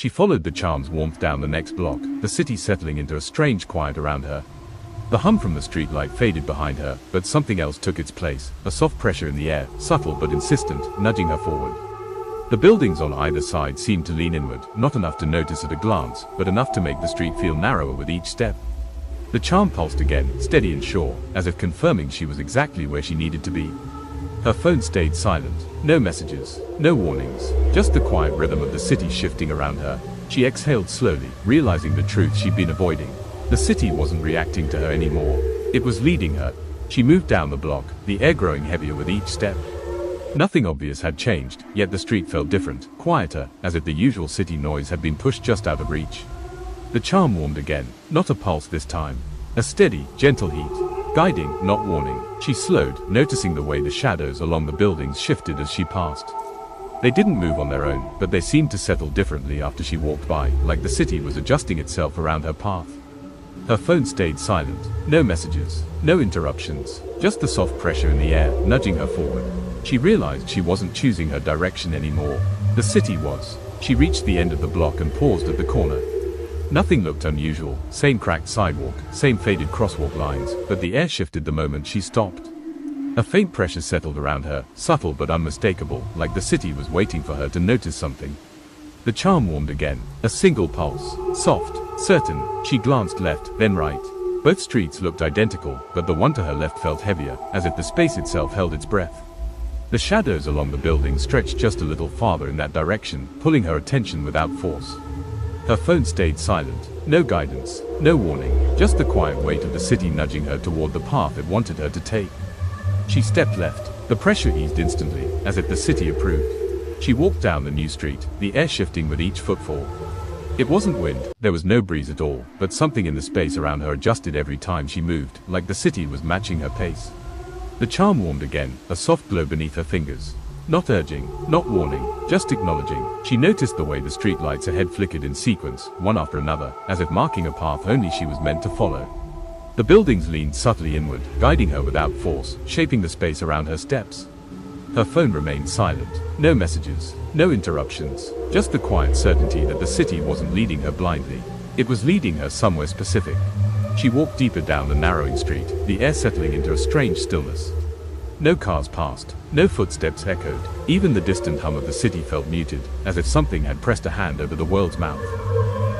She followed the charm's warmth down the next block, the city settling into a strange quiet around her. The hum from the streetlight faded behind her, but something else took its place, a soft pressure in the air, subtle but insistent, nudging her forward. The buildings on either side seemed to lean inward, not enough to notice at a glance, but enough to make the street feel narrower with each step. The charm pulsed again, steady and sure, as if confirming she was exactly where she needed to be. Her phone stayed silent. No messages, no warnings, just the quiet rhythm of the city shifting around her. She exhaled slowly, realizing the truth she'd been avoiding. The city wasn't reacting to her anymore. It was leading her. She moved down the block, the air growing heavier with each step. Nothing obvious had changed, yet the street felt different, quieter, as if the usual city noise had been pushed just out of reach. The charm warmed again, not a pulse this time. A steady, gentle heat. Guiding, not warning. She slowed, noticing the way the shadows along the buildings shifted as she passed. They didn't move on their own, but they seemed to settle differently after she walked by, like the city was adjusting itself around her path. Her phone stayed silent. No messages, no interruptions, just the soft pressure in the air, nudging her forward. She realized she wasn't choosing her direction anymore. The city was. She reached the end of the block and paused at the corner. Nothing looked unusual, same cracked sidewalk, same faded crosswalk lines, but the air shifted the moment she stopped. A faint pressure settled around her, subtle but unmistakable, like the city was waiting for her to notice something. The charm warmed again, a single pulse, soft, certain. She glanced left, then right. Both streets looked identical, but the one to her left felt heavier, as if the space itself held its breath. The shadows along the building stretched just a little farther in that direction, pulling her attention without force. Her phone stayed silent. No guidance, no warning, just the quiet weight of the city nudging her toward the path it wanted her to take. She stepped left. The pressure eased instantly, as if the city approved. She walked down the new street, the air shifting with each footfall. It wasn't wind, there was no breeze at all, but something in the space around her adjusted every time she moved, like the city was matching her pace. The charm warmed again, a soft glow beneath her fingers. Not urging, not warning, just acknowledging. She noticed the way the streetlights ahead flickered in sequence, one after another, as if marking a path only she was meant to follow. The buildings leaned subtly inward, guiding her without force, shaping the space around her steps. Her phone remained silent. No messages, no interruptions, just the quiet certainty that the city wasn't leading her blindly. It was leading her somewhere specific. She walked deeper down the narrowing street, the air settling into a strange stillness. No cars passed, no footsteps echoed. Even the distant hum of the city felt muted, as if something had pressed a hand over the world's mouth.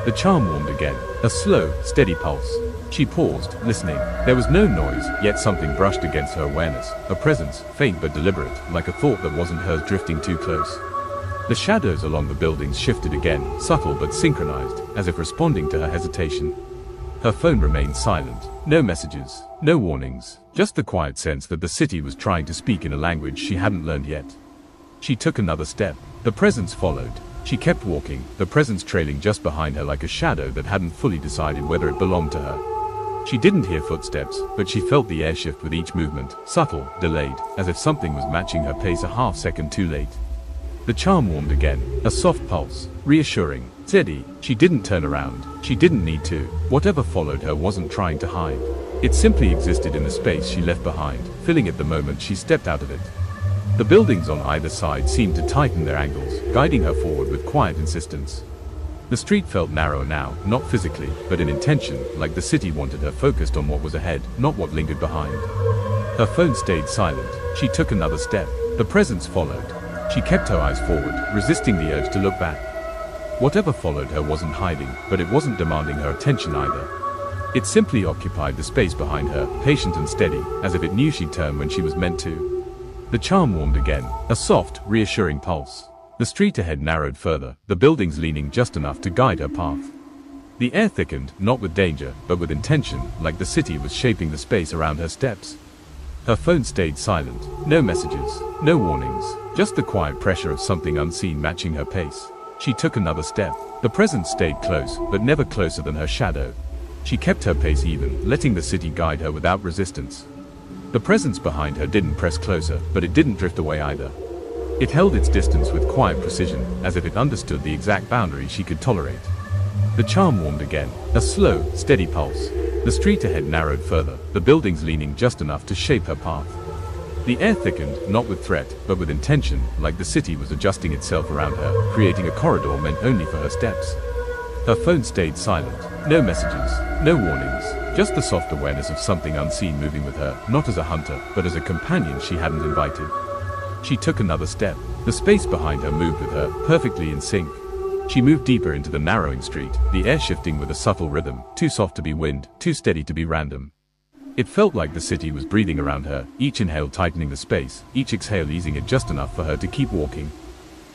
The charm warmed again, a slow, steady pulse. She paused, listening. There was no noise, yet something brushed against her awareness, a presence, faint but deliberate, like a thought that wasn't hers drifting too close. The shadows along the buildings shifted again, subtle but synchronized, as if responding to her hesitation. Her phone remained silent. No messages, no warnings, just the quiet sense that the city was trying to speak in a language she hadn't learned yet. She took another step. The presence followed. She kept walking, the presence trailing just behind her like a shadow that hadn't fully decided whether it belonged to her. She didn't hear footsteps, but she felt the air shift with each movement, subtle, delayed, as if something was matching her pace a half second too late. The charm warmed again, a soft pulse, reassuring, steady. She didn't turn around. She didn't need to. Whatever followed her wasn't trying to hide. It simply existed in the space she left behind, filling it the moment she stepped out of it. The buildings on either side seemed to tighten their angles, guiding her forward with quiet insistence. The street felt narrower now, not physically, but in intention, like the city wanted her focused on what was ahead, not what lingered behind. Her phone stayed silent. She took another step. The presence followed. She kept her eyes forward, resisting the urge to look back. Whatever followed her wasn't hiding, but it wasn't demanding her attention either. It simply occupied the space behind her, patient and steady, as if it knew she'd turn when she was meant to. The charm warmed again, a soft, reassuring pulse. The street ahead narrowed further, the buildings leaning just enough to guide her path. The air thickened, not with danger, but with intention, like the city was shaping the space around her steps. Her phone stayed silent. No messages, no warnings, just the quiet pressure of something unseen matching her pace. She took another step. The presence stayed close, but never closer than her shadow. She kept her pace even, letting the city guide her without resistance. The presence behind her didn't press closer, but it didn't drift away either. It held its distance with quiet precision, as if it understood the exact boundary she could tolerate. The charm warmed again, a slow, steady pulse. The street ahead narrowed further, the buildings leaning just enough to shape her path. The air thickened, not with threat, but with intention, like the city was adjusting itself around her, creating a corridor meant only for her steps. Her phone stayed silent. No messages, no warnings, just the soft awareness of something unseen moving with her, not as a hunter, but as a companion she hadn't invited. She took another step. The space behind her moved with her, perfectly in sync. She moved deeper into the narrowing street, the air shifting with a subtle rhythm, too soft to be wind, too steady to be random. It felt like the city was breathing around her, each inhale tightening the space, each exhale easing it just enough for her to keep walking.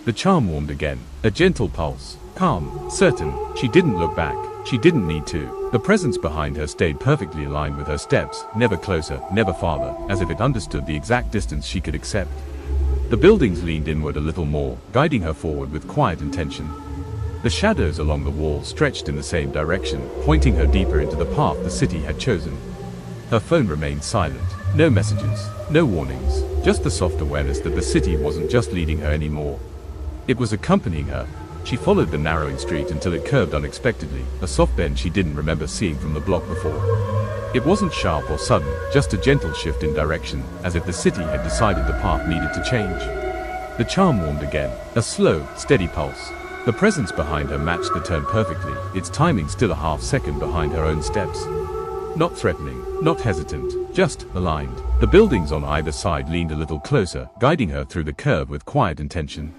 The charm warmed again, a gentle pulse, calm, certain. She didn't look back. She didn't need to. The presence behind her stayed perfectly aligned with her steps, never closer, never farther, as if it understood the exact distance she could accept. The buildings leaned inward a little more, guiding her forward with quiet intention. The shadows along the wall stretched in the same direction, pointing her deeper into the path the city had chosen. Her phone remained silent. No messages, no warnings, just the soft awareness that the city wasn't just leading her anymore. It was accompanying her. She followed the narrowing street until it curved unexpectedly, a soft bend she didn't remember seeing from the block before. It wasn't sharp or sudden, just a gentle shift in direction, as if the city had decided the path needed to change. The charm warmed again, a slow, steady pulse. The presence behind her matched the turn perfectly, its timing still a half second behind her own steps. Not threatening, not hesitant, just aligned. The buildings on either side leaned a little closer, guiding her through the curve with quiet intention.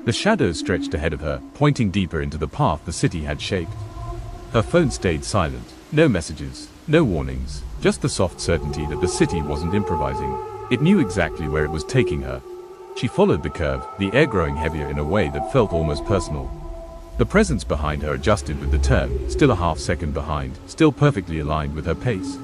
The shadows stretched ahead of her, pointing deeper into the path the city had shaped. Her phone stayed silent. No messages, no warnings, just the soft certainty that the city wasn't improvising. It knew exactly where it was taking her. She followed the curve, the air growing heavier in a way that felt almost personal. The presence behind her adjusted with the turn, still a half second behind, still perfectly aligned with her pace.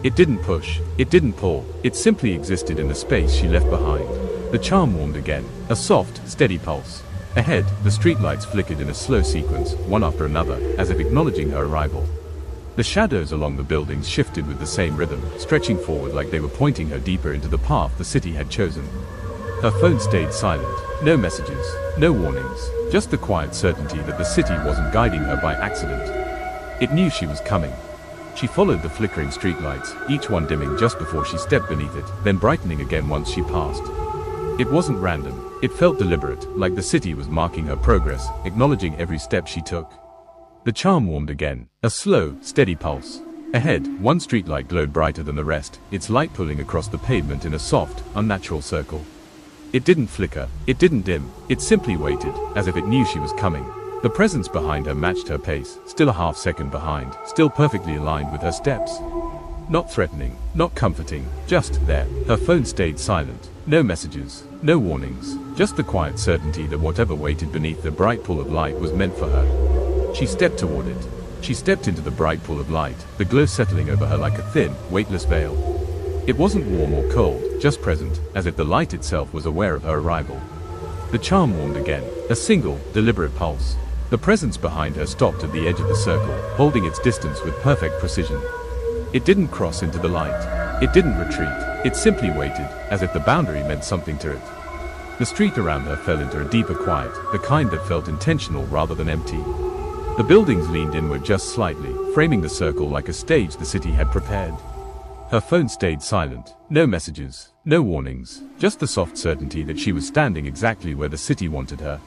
It didn't push, it didn't pull, it simply existed in the space she left behind. The charm warmed again, a soft, steady pulse. Ahead, the streetlights flickered in a slow sequence, one after another, as if acknowledging her arrival. The shadows along the buildings shifted with the same rhythm, stretching forward like they were pointing her deeper into the path the city had chosen. Her phone stayed silent. No messages, no warnings, just the quiet certainty that the city wasn't guiding her by accident. It knew she was coming. She followed the flickering streetlights, each one dimming just before she stepped beneath it, then brightening again once she passed. It wasn't random. It felt deliberate, like the city was marking her progress, acknowledging every step she took. The charm warmed again, a slow, steady pulse. Ahead, one streetlight glowed brighter than the rest, its light pulling across the pavement in a soft, unnatural circle. It didn't flicker, it didn't dim, it simply waited, as if it knew she was coming. The presence behind her matched her pace, still a half second behind, still perfectly aligned with her steps. Not threatening, not comforting, just there. Her phone stayed silent. No messages, no warnings, just the quiet certainty that whatever waited beneath the bright pool of light was meant for her. She stepped toward it. She stepped into the bright pool of light, the glow settling over her like a thin, weightless veil. It wasn't warm or cold, just present, as if the light itself was aware of her arrival. The charm warmed again, a single, deliberate pulse. The presence behind her stopped at the edge of the circle, holding its distance with perfect precision. It didn't cross into the light. It didn't retreat. It simply waited, as if the boundary meant something to it. The street around her fell into a deeper quiet, the kind that felt intentional rather than empty. The buildings leaned inward just slightly, framing the circle like a stage the city had prepared. Her phone stayed silent. No messages, no warnings, just the soft certainty that she was standing exactly where the city wanted her.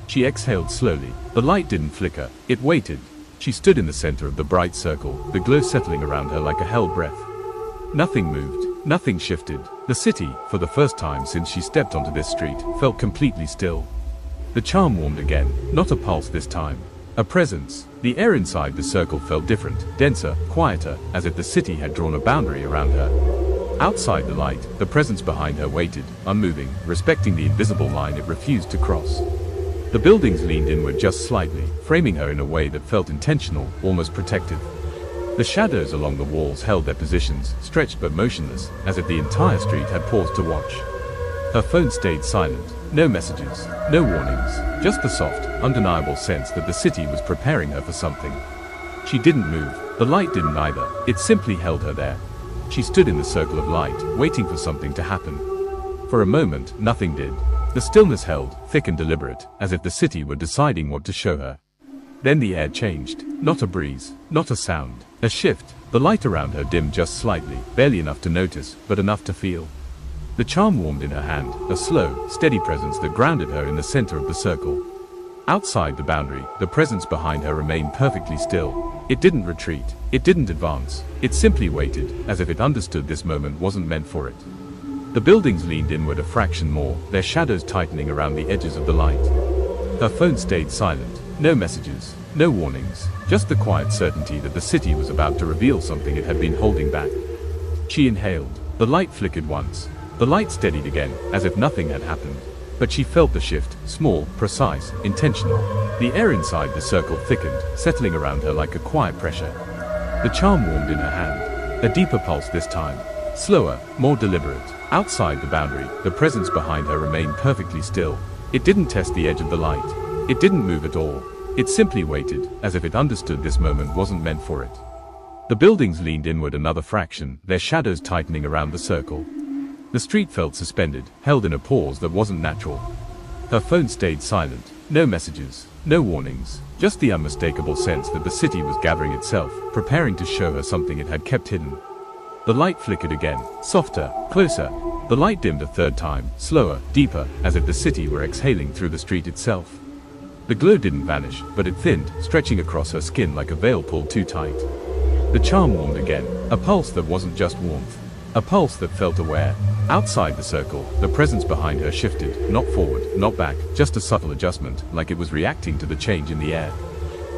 She exhaled slowly. The light didn't flicker. It waited. She stood in the center of the bright circle, the glow settling around her like a held breath. Nothing moved. Nothing shifted. The city, for the first time since she stepped onto this street, felt completely still. The charm warmed again, not a pulse this time. A presence. The air inside the circle felt different, denser, quieter, as if the city had drawn a boundary around her. Outside the light, the presence behind her waited, unmoving, respecting the invisible line it refused to cross. The buildings leaned inward just slightly, framing her in a way that felt intentional, almost protective. The shadows along the walls held their positions, stretched but motionless, as if the entire street had paused to watch. Her phone stayed silent. No messages, no warnings, just the soft, undeniable sense that the city was preparing her for something. She didn't move. The light didn't either. It simply held her there. She stood in the circle of light, waiting for something to happen. For a moment, nothing did. The stillness held, thick and deliberate, as if the city were deciding what to show her. Then the air changed. Not a breeze, not a sound. A shift. The light around her dimmed just slightly, barely enough to notice, but enough to feel. The charm warmed in her hand, a slow, steady presence that grounded her in the center of the circle. Outside the boundary, the presence behind her remained perfectly still. It didn't retreat. It didn't advance. It simply waited, as if it understood this moment wasn't meant for it. The buildings leaned inward a fraction more, their shadows tightening around the edges of the light. Her phone stayed silent. No messages, no warnings, just the quiet certainty that the city was about to reveal something it had been holding back. She inhaled. The light flickered once. The light steadied again, as if nothing had happened. But she felt the shift, small, precise, intentional. The air inside the circle thickened, settling around her like a quiet pressure. The charm warmed in her hand. A deeper pulse this time. Slower, more deliberate. Outside the boundary, the presence behind her remained perfectly still. It didn't test the edge of the light. It didn't move at all. It simply waited, as if it understood this moment wasn't meant for it. The buildings leaned inward another fraction, their shadows tightening around the circle. The street felt suspended, held in a pause that wasn't natural. Her phone stayed silent. No messages, no warnings, just the unmistakable sense that the city was gathering itself, preparing to show her something it had kept hidden. The light flickered again, softer, closer. The light dimmed a third time, slower, deeper, as if the city were exhaling through the street itself. The glow didn't vanish, but it thinned, stretching across her skin like a veil pulled too tight. The charm warmed again, a pulse that wasn't just warmth. A pulse that felt aware. Outside the circle, the presence behind her shifted, not forward, not back, just a subtle adjustment, like it was reacting to the change in the air.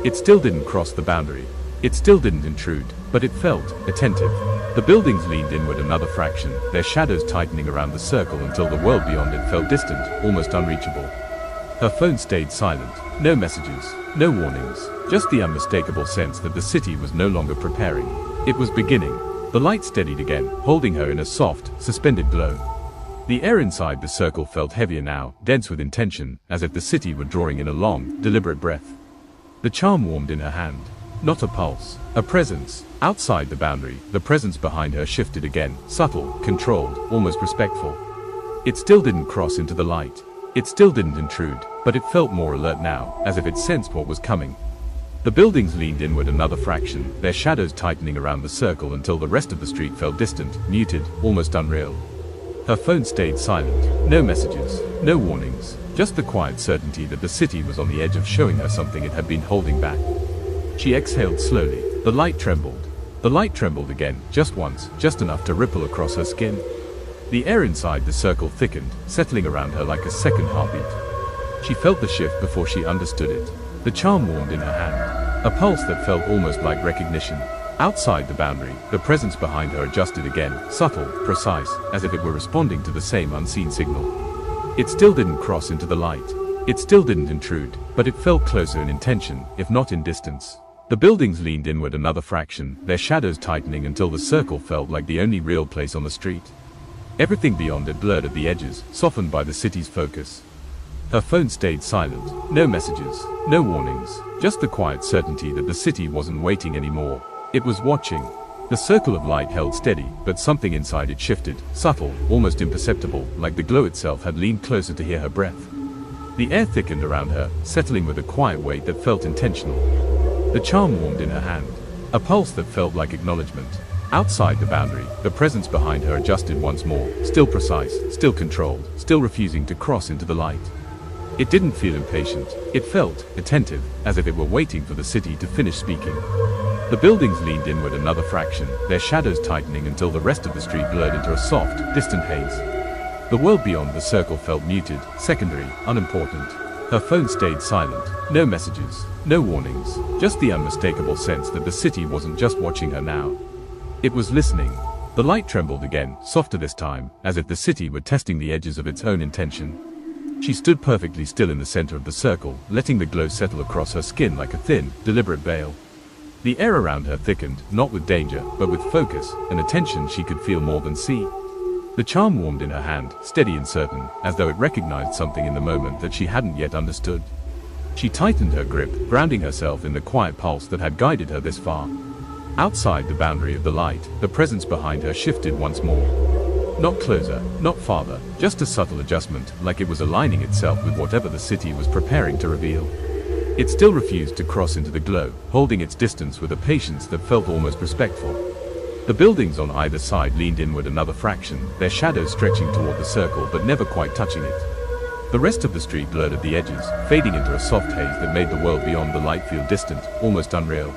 It still didn't cross the boundary. It still didn't intrude, but it felt attentive. The buildings leaned inward another fraction, their shadows tightening around the circle until the world beyond it felt distant, almost unreachable. Her phone stayed silent. No messages, no warnings, just the unmistakable sense that the city was no longer preparing. It was beginning. The light steadied again, holding her in a soft, suspended glow. The air inside the circle felt heavier now, dense with intention, as if the city were drawing in a long, deliberate breath. The charm warmed in her hand. Not a pulse, a presence. Outside the boundary, the presence behind her shifted again, subtle, controlled, almost respectful. It still didn't cross into the light. It still didn't intrude, but it felt more alert now, as if it sensed what was coming. The buildings leaned inward another fraction, their shadows tightening around the circle until the rest of the street felt distant, muted, almost unreal. Her phone stayed silent. No messages, no warnings, just the quiet certainty that the city was on the edge of showing her something it had been holding back. She exhaled slowly. The light trembled. The light trembled again, just once, just enough to ripple across her skin. The air inside the circle thickened, settling around her like a second heartbeat. She felt the shift before she understood it. The charm warmed in her hand. A pulse that felt almost like recognition. Outside the boundary, the presence behind her adjusted again, subtle, precise, as if it were responding to the same unseen signal. It still didn't cross into the light. It still didn't intrude, but it felt closer in intention, if not in distance. The buildings leaned inward another fraction, their shadows tightening until the circle felt like the only real place on the street. Everything beyond it blurred at the edges, softened by the city's focus. Her phone stayed silent. No messages, no warnings, just the quiet certainty that the city wasn't waiting anymore. It was watching. The circle of light held steady, but something inside it shifted, subtle, almost imperceptible, like the glow itself had leaned closer to hear her breath. The air thickened around her, settling with a quiet weight that felt intentional. The charm warmed in her hand. A pulse that felt like acknowledgement. Outside the boundary, the presence behind her adjusted once more, still precise, still controlled, still refusing to cross into the light. It didn't feel impatient. It felt attentive, as if it were waiting for the city to finish speaking. The buildings leaned inward another fraction, their shadows tightening until the rest of the street blurred into a soft, distant haze. The world beyond the circle felt muted, secondary, unimportant. Her phone stayed silent. No messages, no warnings, just the unmistakable sense that the city wasn't just watching her now. It was listening. The light trembled again, softer this time, as if the city were testing the edges of its own intention. She stood perfectly still in the center of the circle, letting the glow settle across her skin like a thin, deliberate veil. The air around her thickened, not with danger, but with focus, and attention she could feel more than see. The charm warmed in her hand, steady and certain, as though it recognized something in the moment that she hadn't yet understood. She tightened her grip, grounding herself in the quiet pulse that had guided her this far. Outside the boundary of the light, the presence behind her shifted once more. Not closer, not farther, just a subtle adjustment, like it was aligning itself with whatever the city was preparing to reveal. It still refused to cross into the glow, holding its distance with a patience that felt almost respectful. The buildings on either side leaned inward another fraction, their shadows stretching toward the circle but never quite touching it. The rest of the street blurred at the edges, fading into a soft haze that made the world beyond the light feel distant, almost unreal.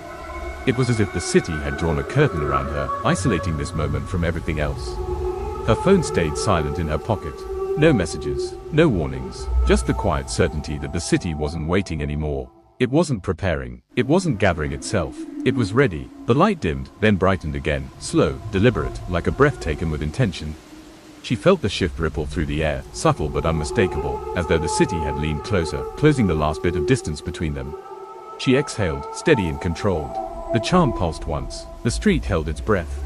It was as if the city had drawn a curtain around her, isolating this moment from everything else. Her phone stayed silent in her pocket. No messages, no warnings, just the quiet certainty that the city wasn't waiting anymore. It wasn't preparing, it wasn't gathering itself, it was ready. The light dimmed, then brightened again, slow, deliberate, like a breath taken with intention. She felt the shift ripple through the air, subtle but unmistakable, as though the city had leaned closer, closing the last bit of distance between them. She exhaled, steady and controlled. The charm pulsed once. The street held its breath.